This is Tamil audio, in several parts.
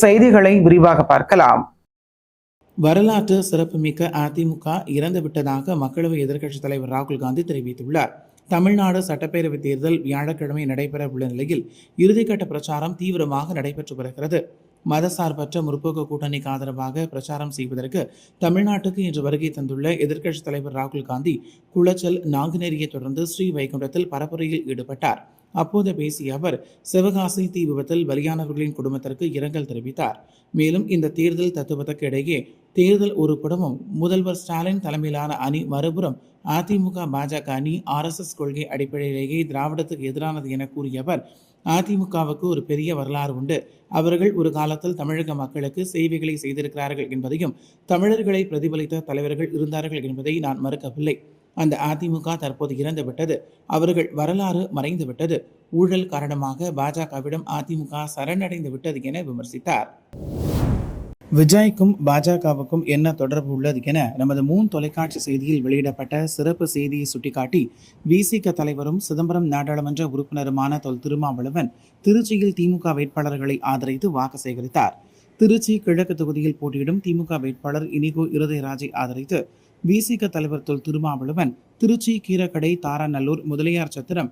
செய்திகளை விரிவாக பார்க்கலாம். வரலாற்று சிறப்புமிக்க அதிமுக இறந்துவிட்டதாக மக்களவை எதிர்க்கட்சித் தலைவர் ராகுல் காந்தி தெரிவித்துள்ளார். தமிழ்நாடு சட்டப்பேரவைத் தேர்தல் வியாழக்கிழமை நடைபெற உள்ள நிலையில் இறுதிக்கட்ட பிரச்சாரம் தீவிரமாக நடைபெற்று வருகிறது. மதசார்பற்ற முற்போக்கு கூட்டணிக்கு ஆதரவாக பிரச்சாரம் செய்வதற்கு தமிழ்நாட்டுக்கு இன்று வருகை தந்துள்ள எதிர்க்கட்சித் தலைவர் ராகுல் காந்தி குளச்சல், நாங்குநேரியை தொடர்ந்து ஸ்ரீவைகுண்டத்தில் பரப்புரையில் ஈடுபட்டார். அப்போது பேசிய அவர் சிவகாசி தீ விபத்தில் பலியானவர்களின் குடும்பத்திற்கு இரங்கல் தெரிவித்தார். மேலும் இந்த தேர்தல் தத்துவத்துக்கு இடையே தேர்தல் ஒரு புறமும் முதல்வர் ஸ்டாலின் தலைமையிலான அணி மறுபுறம் அதிமுக பாஜக அணி RSS கொள்கை அடிப்படையிலேயே திராவிடத்துக்கு எதிரானது என கூறிய அவர் அதிமுகவுக்கு ஒரு பெரிய வரலாறு உண்டு. அவர்கள் ஒரு காலத்தில் தமிழக மக்களுக்கு சேவைகளை செய்திருக்கிறார்கள் என்பதையும் தமிழர்களை பிரதிபலித்த தலைவர்கள் இருந்தார்கள் என்பதை நான் மறுக்கவில்லை. அந்த அதிமுக தற்போது இறந்துவிட்டது. அவர்கள் வரலாறு மறைந்துவிட்டது. ஊழல் காரணமாக பாஜகவிடம் அதிமுக சரணடைந்து விட்டது என விமர்சித்தார். விஜய்க்கும் பாஜகவுக்கும் என்ன தொடர்பு உள்ளது என நமது மூன் தொலைக்காட்சி செய்தியில் வெளியிடப்பட்ட சிறப்பு செய்தியை சுட்டிக்காட்டி விசிக தலைவரும் சிதம்பரம் நாடாளுமன்ற உறுப்பினருமான திருமாவளவன் திருச்சியில் திமுக வேட்பாளர்களை ஆதரித்து வாக்கு சேகரித்தார். திருச்சி கிழக்கு தொகுதியில் போட்டியிடும் திமுக வேட்பாளர் இனிகோ இருதயராஜை ஆதரித்து விசிக தலைவர் திருமாவளவன் திருச்சி, கீரக்கடை, தாராநல்லூர், முதலியார் சத்திரம்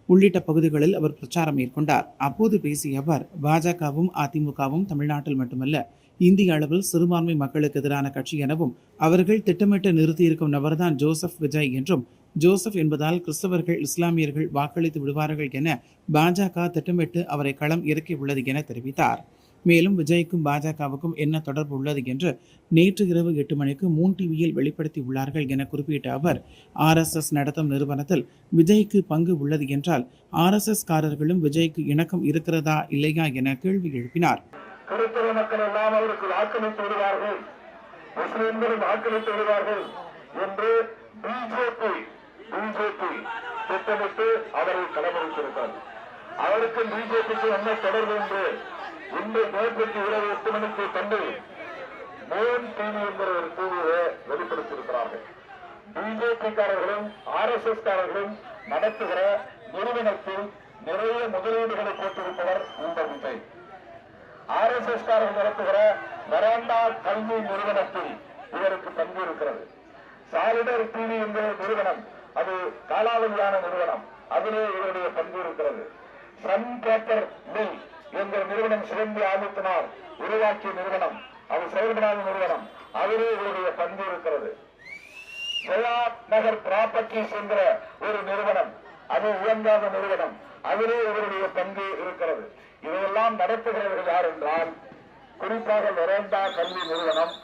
உள்ளிட்ட பகுதிகளில் அவர் பிரச்சாரம் மேற்கொண்டார். அப்போது பேசிய அவர் பாஜகவும் அதிமுகவும் தமிழ்நாட்டில் மட்டுமல்ல இந்திய அளவில் சிறுபான்மை மக்களுக்கு எதிரான கட்சி எனவும் அவர்கள் திட்டமிட்டு நிறுத்தியிருக்கும் நபர்தான் ஜோசப் விஜய் என்றும் ஜோசப் என்பதால் கிறிஸ்தவர்கள், இஸ்லாமியர்கள் வாக்களித்து விடுவார்கள் என பாஜக திட்டமிட்டு அவரை களம் இறக்கியுள்ளது என தெரிவித்தார். மேலும் விஜய்க்கும் பாஜகவுக்கும் என்ன தொடர்பு உள்ளது என்று நேற்று இரவு 8 மணிக்கு மூன் டிவியில் வெளிப்படுத்தி உள்ளார்கள் என குறிப்பிட்ட அவர் RSS நடத்தும் நிறுவனத்தில் விஜய்க்கு பங்கு உள்ளது என்றால் RSS காரர்களும் விஜய்க்கு இணக்கம் இருக்கிறதா இல்லையா என கேள்வி எழுப்பினார். கிறிஸ்தவ மக்கள் எல்லாம் அவருக்கு வாக்களித்து விடுவார்கள், முஸ்லிம்களும் வாக்களித்து விடுவார்கள் என்று பிஜேபி திட்டமிட்டு அவரை களமளித்திருக்கிறார். அவருக்கு பிஜேபிக்கு என்ன தொடர்பு என்று இன்று நேற்றைக்கு இரவு 8 மணிக்கு கண்டு மூன் டிவி என்கிற ஒரு டிவியை வெளிப்படுத்தியிருக்கிறார்கள். பிஜேபி காரர்களும் RSS காரர்களும் நடத்துகிற நிறுவனத்தில் நிறைய முதலீடுகளை போட்டிருப்பவர் இந்த விஜய். RSS காரர்கள் நடத்துகிற வராண்டா கல்வி நிறுவனத்தில் இவருக்கு பங்கு இருக்கிறது. சாலிடர் டிவி என்கிற நிறுவனம் அது காலாவதியான நிறுவனம், அதிலே இவருடைய பங்கு இருக்கிறது. சன் பேப்பர் மில் என்கிற நிறுவனம் சிவந்தி ஆதித்தனார் உருவாக்கிய நிறுவனம், அது செயல்படாத நிறுவனம், அதிலே இவருடைய பங்கு இருக்கிறது. ஜெயா நகர் ப்ராப்பர்ட்டிஸ் என்கிற ஒரு நிறுவனம், அது இயங்காத நிறுவனம், அதிலே இவருடைய பங்கு இருக்கிறது. இதையெல்லாம் நடத்துகிறவர்கள் யார் என்றால் குறிப்பாக லொரேண்டா கல்வி நிறுவனம்,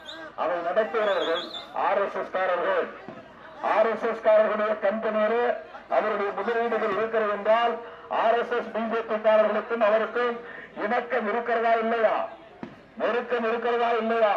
அதை நடத்துகிறவர்கள் RSS காரர்கள். RSS காரர்களுடைய கம்பெனியிலே அவருடைய முதலீடுகள் இருக்கிறது என்றால் RSS பிஜேபி காரர்களுக்கும் அவருக்கும் இணக்கம் இருக்கிறதா இல்லையா, நெருக்கம் இருக்கிறதா இல்லையா?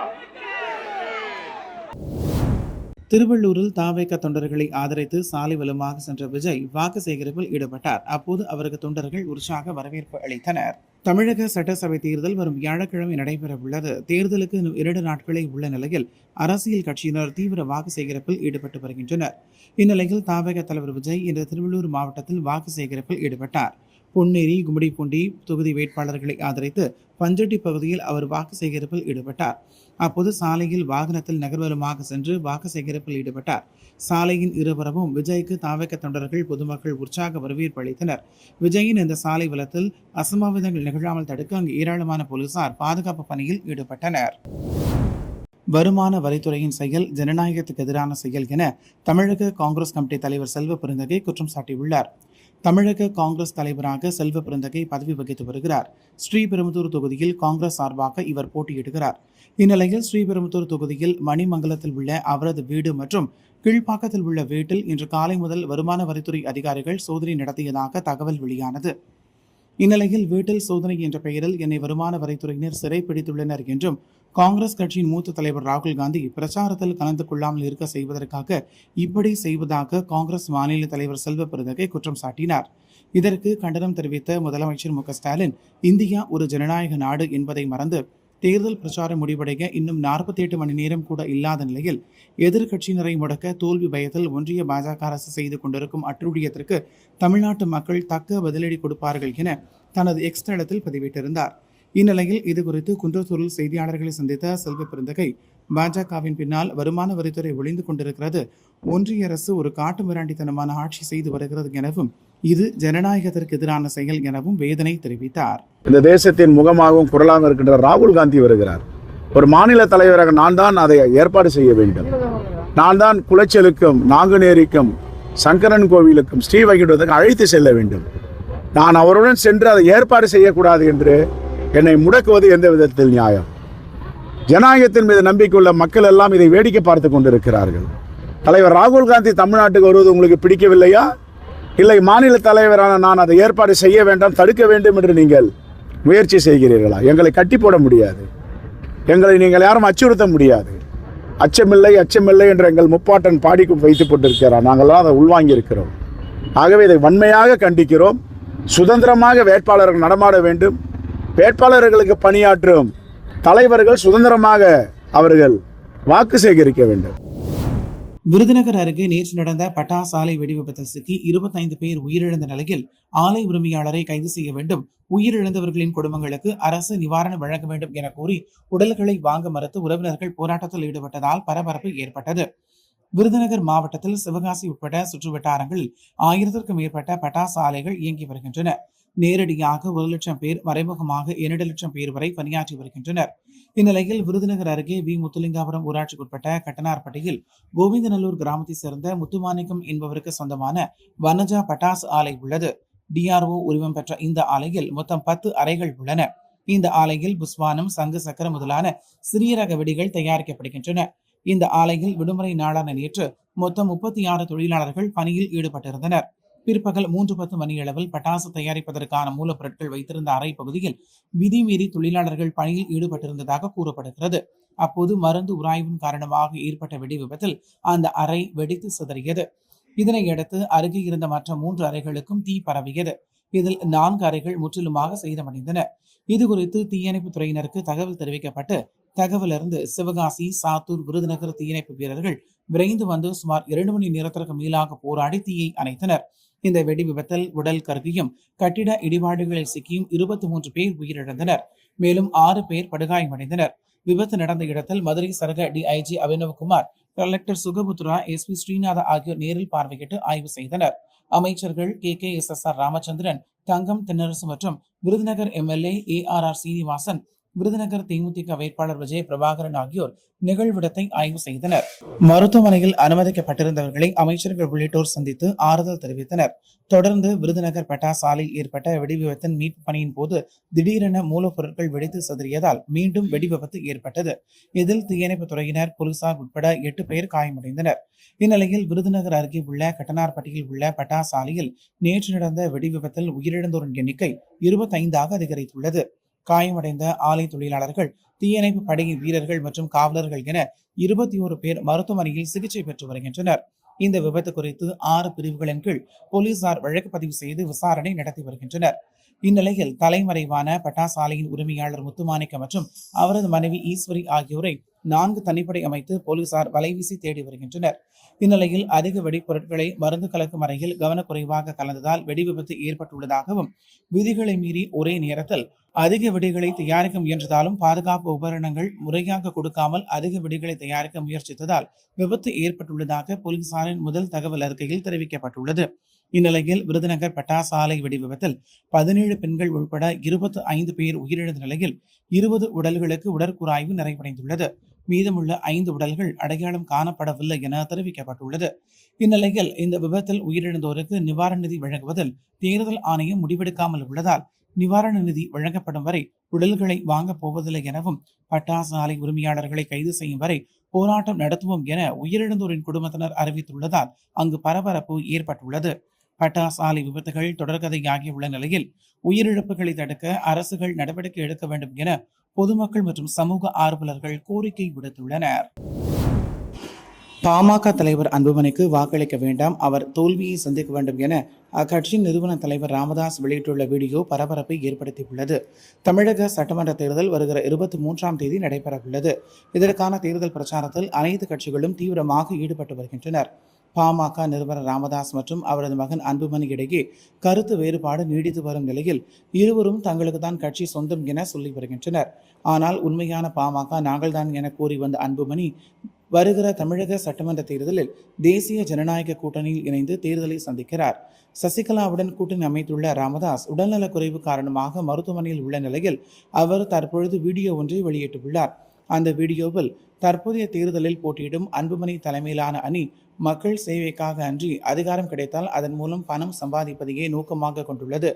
திருவள்ளூரில் தாவேக தொண்டர்களை ஆதரித்து சாலை வலமாக சென்ற விஜய் வாக்கு சேகரிப்பில் ஈடுபட்டார். அப்போது அவருக்கு தொண்டர்கள் உற்சாக வரவேற்பு அளித்தனர். தமிழக சட்டசபை தேர்தல் வரும் வியாழக்கிழமை நடைபெற உள்ளது. தேர்தலுக்கு இன்னும் 2 நாட்களே உள்ள நிலையில் அரசியல் கட்சியினர் தீவிர வாக்கு சேகரிப்பில் ஈடுபட்டு வருகின்றனர். இந்நிலையில் தாவேக தலைவர் விஜய் இன்று திருவள்ளூர் மாவட்டத்தில் வாக்கு சேகரிப்பில் ஈடுபட்டார். பொன்னேரி, கும்மிடிப்பூண்டி தொகுதி வேட்பாளர்களை ஆதரித்து பஞ்சட்டி பகுதியில் அவர் வாக்கு சேகரிப்பில் ஈடுபட்டார். அப்போது சாலையில் வாகனத்தில் நகர்வலமாக சென்று வாக்கு சேகரிப்பில் ஈடுபட்டார். சாலையின் இருபுறமும் விஜய்க்கு தாவேக தொண்டர்கள், பொதுமக்கள் உற்சாக வரவேற்பு அளித்தனர். விஜயின் இந்த சாலை வலத்தில் அசம்பாவிதங்கள் நிகழாமல் தடுக்க அங்கு ஏராளமான போலீசார் பாதுகாப்பு பணியில் ஈடுபட்டனர். வருமான வரித்துறையின் செயல் ஜனநாயகத்துக்கு எதிரான செயல் என தமிழக காங்கிரஸ் கமிட்டி தலைவர் செல்வ பெருந்தகை குற்றம் சாட்டியுள்ளார். தமிழக காங்கிரஸ் தலைவராக செல்வ பெருந்தகை பதவி வகித்து வருகிறார். ஸ்ரீபெரும்புதூர் தொகுதியில் காங்கிரஸ் சார்பாக இவர் போட்டியிடுகிறார். இந்நிலையில் ஸ்ரீபெரும்புதூர் தொகுதியில் மணிமங்கலத்தில் உள்ள அவரது வீடு மற்றும் கீழ்ப்பாக்கத்தில் உள்ள வீட்டில் இன்று காலை முதல் வருமான வரித்துறை அதிகாரிகள் சோதனை நடத்தியதாக தகவல் வெளியானது. இந்நிலையில் வீட்டில் சோதனை என்ற பெயரில் என்னை வருமான வரித்துறையினர் சிறைப்பிடித்துள்ளனர் என்றும் காங்கிரஸ் கட்சியின் மூத்த தலைவர் ராகுல் காந்தி பிரச்சாரத்தில் கலந்து கொள்ளாமல் இருக்க செய்வதற்காக இப்படி செய்வதாக காங்கிரஸ் மாநில தலைவர் செல்வ பெருந்தகை குற்றம் சாட்டினார். இதற்கு கண்டனம் தெரிவித்த முதலமைச்சர் மு.க.ஸ்டாலின் இந்தியா ஒரு ஜனநாயக நாடு என்பதை மறந்து தேர்தல் பிரச்சாரம் முடிவடைய இன்னும் 48 மணி நேரம் கூட இல்லாத நிலையில் எதிர்க்கட்சியினரை முடக்க தோல்வி பயத்தில் ஒன்றிய பாஜக அரசு செய்து கொண்டிருக்கும் அட்டூழியத்திற்கு தமிழ்நாட்டு மக்கள் தக்க பதிலடி கொடுப்பார்கள் என தனது எக்ஸ் தளத்தில் பதிவிட்டிருந்தார். இந்நிலையில் இதுகுறித்து குன்றத்தூரில் செய்தியாளர்களை சந்தித்த செல்வ பெருந்தகை, பாஜகவின் பின்னால் வருமான வரித்துறை ஒளிந்து கொண்டிருக்கிறது, ஒன்றிய அரசு ஒரு காட்டு மிராண்டித்தனமான ஆட்சி செய்து வருகிறது எனவும் இது ஜனநாயகத்திற்கு எதிரான செயல் எனவும் வேதனை தெரிவித்தார். இந்த தேசத்தின் முகமாகவும் குரலாக இருக்கின்ற ராகுல் காந்தி வருகிறார். ஒரு மாநில தலைவராக நான் தான் அதை ஏற்பாடு செய்ய வேண்டும். நான் தான் குளச்சலுக்கும் நாங்குநேரிக்கும் சங்கரன் கோவிலுக்கும் ஸ்ரீவைகுண்டத்துக்கு அழைத்து செல்ல வேண்டும். நான் அவருடன் சென்று அதை ஏற்பாடு செய்யக்கூடாது என்று என்னை முடக்குவது எந்த விதத்தில் நியாயம்? ஜனநாயகத்தின் மீது நம்பிக்கையுள்ள மக்கள் எல்லாம் இதை வேடிக்கை பார்த்து கொண்டிருக்கிறார்கள். தலைவர் ராகுல் காந்தி தமிழ்நாட்டுக்கு வருவது உங்களுக்கு பிடிக்கவில்லையா? இல்லை மாநில தலைவரான நான் அதை ஏற்பாடு செய்ய வேண்டாம், தடுக்க வேண்டும் என்று நீங்கள் முயற்சி செய்கிறீர்களா? எங்களை கட்டி போட முடியாது, எங்களை நீங்கள் யாரும் அச்சுறுத்த முடியாது. அச்சமில்லை அச்சமில்லை என்று எங்கள் முப்பாட்டன் பாடி வைத்துக் கொண்டிருக்கிறார். நாங்கள்லாம் அதை உள்வாங்கி இருக்கிறோம். ஆகவே இதை வன்மையாக கண்டிக்கிறோம். சுதந்திரமாக வேட்பாளர்கள் நடமாட வேண்டும். வேட்பாளர்களுக்கு பணியாற்றும் தலைவர்கள் சுதந்திரமாக அவர்கள் வாக்கு சேகரிக்க வேண்டும். விருதுநகர் அருகே நேற்று நடந்த பட்டாசு ஆலை வெடிவிபத்தில் சிக்கி 25 பேர் உயிரிழந்த நிலையில் ஆலை உரிமையாளரை கைது செய்ய வேண்டும், உயிரிழந்தவர்களின் குடும்பங்களுக்கு அரசு நிவாரணம் வழங்க வேண்டும் என கூறி உடல்களை வாங்க மறுத்து உறவினர்கள் போராட்டத்தில் ஈடுபட்டதால் பரபரப்பு ஏற்பட்டது. விருதுநகர் மாவட்டத்தில் சிவகாசி உட்பட சுற்று வட்டாரங்களில் 1000க்கும் மேற்பட்ட பட்டாசு ஆலைகள் இயங்கி வருகின்றன. நேரடியாக 1 லட்சம் பேர், மறைமுகமாக 2 லட்சம் பேர் வரை பணியாற்றி வருகின்றனர். இந்நிலையில் விருதுநகர் அருகே வி. முத்துலிங்காபுரம் ஊராட்சிக்குட்பட்ட கட்டனார்பட்டியில் கோவிந்தநல்லூர் கிராமத்தை சேர்ந்த முத்துமாணிக்கம் என்பவருக்கு சொந்தமான வனஜா பட்டாசு ஆலை உள்ளது. DRO உரிமம் பெற்ற இந்த ஆலையில் மொத்தம் 10 அறைகள் உள்ளன. இந்த ஆலையில் புஸ்வானம், சங்கு சக்கர முதலான சிறிய ரக வெடிகள் தயாரிக்கப்படுகின்றன. இந்த ஆலையில் விடுமுறை நாளான நேற்று மொத்தம் 36 தொழிலாளர்கள் பணியில் ஈடுபட்டிருந்தனர். பிற்பகல் 3:10 மணியளவில் பட்டாசு தயாரிப்பதற்கான மூலப்பொருட்கள் வைத்திருந்த அறை பகுதியில் விதிமீறி தொழிலாளர்கள் பணியில் ஈடுபட்டிருந்ததாக கூறப்படுகிறது. அப்போது மருந்து உராய்வின் காரணமாக ஏற்பட்ட வெடி விபத்தில் அந்த அறை வெடித்து சிதறியது. இதனையடுத்து அருகே இருந்த மற்ற 3 அறைகளுக்கும் தீ பரவியது. இதில் 4 அறைகள் முற்றிலுமாக சேதமடைந்தன. இதுகுறித்து தீயணைப்பு துறையினருக்கு தகவல் தெரிவிக்கப்பட்டு தகவலிருந்து சிவகாசி, சாத்தூர், விருதுநகர் தீயணைப்பு வீரர்கள் விரைந்து வந்து சுமார் 2 மணி நேரத்திற்கு மேலாக போராடி தீயை அணைத்தனர். இந்த வெடி விபத்தில் உடல் கருகியும் கட்டிட இடிபாடுகளில் சிக்கியும் 23 பேர் உயிரிழந்தனர். மேலும் 6 பேர் படுகாயமடைந்தனர். விபத்து நடந்த இடத்தில் மதுரை சரக DIG Abhinav Kumar, collector Sukaputra, SP Srinatha ஆகியோர் நேரில் பார்வையிட்டு ஆய்வு செய்தனர். அமைச்சர்கள் KKSSR ராமச்சந்திரன், தங்கம் தென்னரசு மற்றும் விருதுநகர் MLA ARR சீனிவாசன், விருதுநகர் தேமுதிக வேட்பாளர் விஜய பிரபாகரன் ஆகியோர் நிகழ்விடத்தை ஆய்வு செய்தனர். மருத்துவமனையில் அனுமதிக்கப்பட்டிருந்தவர்களை அமைச்சர்கள் உள்ளிட்டோர் சந்தித்து ஆறுதல் தெரிவித்தனர். தொடர்ந்து விருதுநகர் பட்டாசு ஆலையில் ஏற்பட்ட வெடி விபத்தின் மீட்பு பணியின் போது திடீரென மூலப்பொருட்கள் வெடித்து சிதறியதால் மீண்டும் வெடி விபத்து ஏற்பட்டது. இதில் தீயணைப்பு துறையினர், போலீசார் உட்பட 8 பேர் காயமடைந்தனர். இந்நிலையில் விருதுநகர் அருகே உள்ள கட்டனார்பட்டியில் உள்ள பட்டாசு ஆலையில் நேற்று நடந்த வெடி விபத்தில் உயிரிழந்தோரின் எண்ணிக்கை 25ஆக அதிகரித்துள்ளது. காயமடைந்த ஆலை தொழிலாளர்கள், தீயணைப்பு படையின் வீரர்கள் மற்றும் காவலர்கள் என 21 பேர் மருத்துவமனையில் சிகிச்சை பெற்று வருகின்றனர். இந்த விபத்து குறித்து 6 பிரிவுகளின் கீழ் போலீசார் வழக்கு பதிவு செய்து விசாரணை நடத்தி வருகின்றனர். இந்நிலையில் தலைமறைவான பட்டாசு ஆலையின் உரிமையாளர் முத்துமாணிக்கம் மற்றும் அவரது மனைவி ஈஸ்வரி ஆகியோரை 4 தனிப்படை அமைத்து போலீசார் வலைவீசி தேடி வருகின்றனர். இந்நிலையில் அதிக வெடிப்பொருட்களை மருந்து கலக்கும் அறையில் கவனக்குறைவாக கலந்ததால் வெடி விபத்து ஏற்பட்டுள்ளதாகவும், விதிகளை மீறி ஒரே நேரத்தில் அதிக வெடிகளை தயாரிக்க முயன்றதாலும் பாதுகாப்பு உபகரணங்கள் முறையாக கொடுக்காமல் அதிக வெடிகளை தயாரிக்க முயற்சித்ததால் விபத்து ஏற்பட்டுள்ளதாக போலீசாரின் முதல் தகவல் அறிக்கையில் தெரிவிக்கப்பட்டுள்ளது. இந்நிலையில் விருதுநகர் பட்டாசு ஆலை வெடி விபத்தில் 17 பெண்கள் உட்பட 25 பேர் உயிரிழந்த நிலையில் 20 உடல்களுக்கு உடற்கூராய்வு நிறைவடைந்துள்ளது. மீதமுள்ள 5 உடல்கள் அடையாளம் காணப்படவில்லை என தெரிவிக்கப்பட்டுள்ளது. இந்நிலையில் இந்த விபத்தில் உயிரிழந்தோருக்கு நிவாரண நிதி வழங்குவதில் தேர்தல் ஆணையம் முடிவெடுக்காமல் உள்ளதால் நிவாரண நிதி வழங்கப்படும் வரை உடல்களை வாங்கப் போவதில்லை எனவும், பட்டாசு ஆலை உரிமையாளர்களை கைது செய்யும் வரை போராட்டம் நடத்துவோம் என உயிரிழந்தோரின் குடும்பத்தினர் அறிவித்துள்ளதால் அங்கு பரபரப்பு ஏற்பட்டுள்ளது. பட்டாசு ஆலை விபத்துகள் தொடர்கதையாகியுள்ள நிலையில் உயிரிழப்புகளை தடுக்க அரசுகள் நடவடிக்கை எடுக்க வேண்டும் என பொதுமக்கள் மற்றும் சமூக ஆர்வலர்கள் கோரிக்கை விடுத்துள்ளனர். பாமக தலைவர் அன்புமணிக்கு வாக்களிக்க வேண்டாம், அவர் தோல்வியை சந்திக்க வேண்டும் என அக்கட்சியின் நிறுவன தலைவர் ராமதாஸ் வெளியிட்டுள்ள வீடியோ பரபரப்பை ஏற்படுத்தியுள்ளது. தமிழக சட்டமன்ற தேர்தல் வருகிற 23ஆம் தேதி நடைபெற உள்ளது. இதற்கான தேர்தல் பிரச்சாரத்தில் அனைத்து கட்சிகளும் தீவிரமாக ஈடுபட்டு வருகின்றனர். பாமக நிறுவனர் ராமதாஸ் மற்றும் அவரது மகன் அன்புமணி இடையே கருத்து வேறுபாடு நீடித்து வரும் நிலையில் இருவரும் தங்களுக்கு தான் கட்சி சொந்தம் என சொல்லி வருகின்றனர். ஆனால் உண்மையான பாமக நாங்கள்தான் என கூறி வந்த அன்புமணி வருகிற தமிழக சட்டமன்ற தேர்தலில் தேசிய ஜனநாயக கூட்டணியில் இணைந்து தேர்தலை சந்திக்கிறார். சசிகலாவுடன் கூட்டணி அமைத்துள்ள ராமதாஸ் உடல்நலக்குறைவு காரணமாக மருத்துவமனையில் உள்ள நிலையில் அவர் தற்பொழுது வீடியோ ஒன்றை வெளியிட்டுள்ளார். அந்த வீடியோவில் தற்போதைய தேர்தலில் போட்டியிடும் அன்புமணி தலைமையிலான அணி மக்கள் சேவைக்காக அன்றி அதிகாரம் கிடைத்தால் அதன் மூலம் பணம் சம்பாதிப்பதையே நோக்கமாக கொண்டுள்ளது.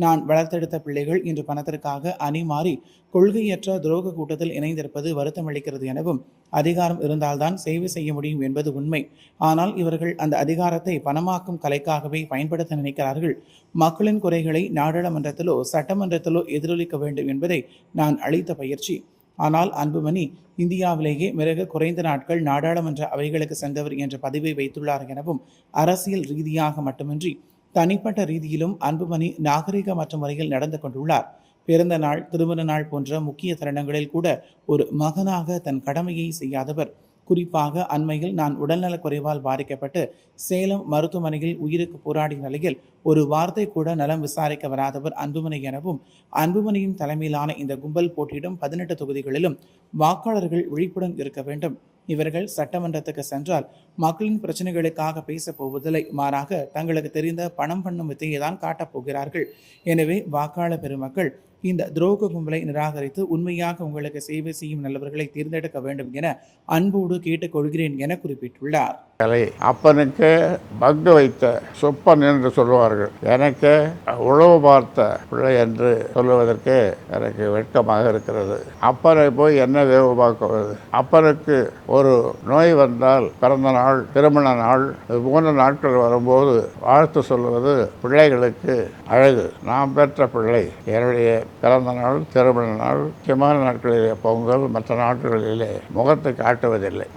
நான் வளர்த்தெடுத்த பிள்ளைகள் இன்று பணத்திற்காக அணி மாறி கொள்கையற்ற துரோக கூட்டத்தில் இணைந்திருப்பது வருத்தமளிக்கிறது எனவும், அதிகாரம் இருந்தால்தான் சேவை செய்ய முடியும் என்பது உண்மை. ஆனால் இவர்கள் அந்த அதிகாரத்தை பணமாக்கும் கலைக்காகவே பயன்படுத்த நினைக்கிறார்கள். மக்களின் குறைகளை நாடாளுமன்றத்திலோ சட்டமன்றத்திலோ எதிரொலிக்க வேண்டும் என்பதை நான் அளித்த பயிற்சி. ஆனால் அன்புமணி இந்தியாவிலேயே மிக குறைந்த நாட்கள் நாடாளுமன்ற அவைகளுக்கு சென்றவர் என்ற பதிவை வைத்துள்ளார் எனவும், அரசியல் ரீதியாக மட்டுமின்றி தனிப்பட்ட ரீதியிலும் அன்புமணி நாகரிகமற்ற முறையில் நடந்து கொண்டுள்ளார். பிறந்த நாள், திருமண நாள் போன்ற முக்கிய தருணங்களில் கூட ஒரு மகனாக தன் கடமையை செய்யாதவர். குறிப்பாக அண்மையில் நான் உடல்நலக் குறைவால் பாதிக்கப்பட்டு சேலம் மருத்துவமனையில் உயிருக்கு போராடிய நிலையில் ஒரு வார்த்தை கூட நலம் விசாரிக்க வராதவர் அன்புமணி எனவும், அன்புமணியின் தலைமையிலான இந்த கும்பல் போட்டியிடும் 18 தொகுதிகளிலும் வாக்காளர்கள் விழிப்புடன் இருக்க வேண்டும். இவர்கள் சட்டமன்றத்துக்கு சென்றால் மக்களின் பிரச்சனைகளுக்காக பேசப் போவதில்லை, மாறாக தங்களுக்கு தெரிந்த பணம் பண்ணும் வித்தையை தான் காட்டப் போகிறார்கள். எனவே வாக்காளர் பெருமக்கள் இந்த துரோக கும்பலை நிராகரித்து உண்மையாக உங்களுக்கு சேவை செய்யும் நல்லவர்களை தேர்ந்தெடுக்க வேண்டும் என அன்போடு கேட்டுக்கொள்கிறேன் என குறிப்பிட்டுள்ளார். அப்பனுக்கு பங்கு வைத்த சொப்பன் என்று சொல்லுவார்கள். எனக்கு உழவு பார்த்த பிள்ளை என்று சொல்லுவதற்கு எனக்கு வெட்கமாக இருக்கிறது. அப்பனை போய் என்ன வேவு பார்க்குவது? அப்பனுக்கு ஒரு நோய் வந்தால், பிறந்த நாள், திருமண நாள், இது போன்ற நாட்கள் வரும்போது வாழ்த்து சொல்லுவது பிள்ளைகளுக்கு அழகு. நாம் பெற்ற பிள்ளை என்னுடைய பிறந்த நாள், திருமண நாள், முக்கியமான நாட்களிலே பொங்கல், மற்ற நாட்களிலே முகத்தை காட்டுவதில்லை.